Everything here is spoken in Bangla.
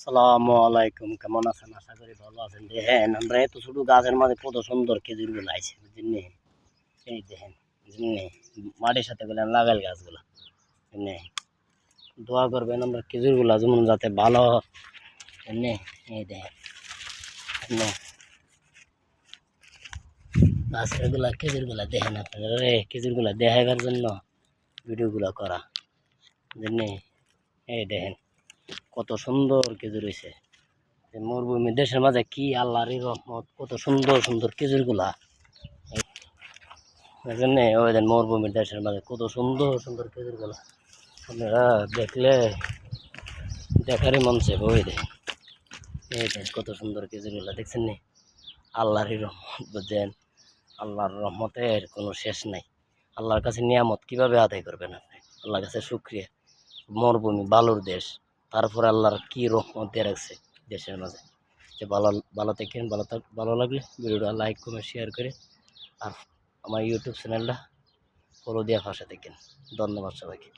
আসসালামু আলাইকুম, কেমন আছেন? আশা করি ভালো আছেন। দেখেন আমরা এত ছোট গাছের মাঝে কত সুন্দর খেজুর গুলো আছে, বুঝলেন? এই দেখেন, বুঝলেন? মাটির সাথে বলে লাগাল গাছগুলা, বুঝলেন? দোয়া করবেন আমরা খেজুর গুলা যেমন যাতে ভালো হয়, বুঝলেন? এই দেখেন, বুঝলেন? গাছের গুলা খেজুর গুলা দেখেন আপনারা, খেজুর গুলা দেখাইবার জন্য ভিডিও গুলা করা, বুঝলেন? এই দেখেন কত সুন্দর খেজুর হয়েছে। মরুভূমি দেশের মাঝে কি আল্লাহরই রহমত, কত সুন্দর সুন্দর খেজুর গুলা। এই জন্য ওই দেন মরুভূমির দেশের মাঝে কত সুন্দর সুন্দর খেজুর গুলা আপনারা দেখলে দেখারই মন চাইবে। ওই দেখ, এই দেখ কত সুন্দর খেজুর গুলা দেখছেন নি? আল্লাহরই রহমত, বুঝছেন? আল্লাহর রহমতের কোনো শেষ নাই। আল্লাহর কাছে নিয়ামত কিভাবে আদায় করবেন আপনি? আল্লাহর কাছে শুকরিয়া। মরুভূমি বালুর দেশ, তারপরে আল্লাহর কি রহমত দিয়ে রাখছে দেশের মাঝে। যে ভালো ভালো থাকেন, ভালো লাগলে ভিডিওটা লাইক কমেন্ট শেয়ার করে আর আমার ইউটিউব চ্যানেলটা ফলো দিয়ে পাশে থাকেন। ধন্যবাদ সবাইকে।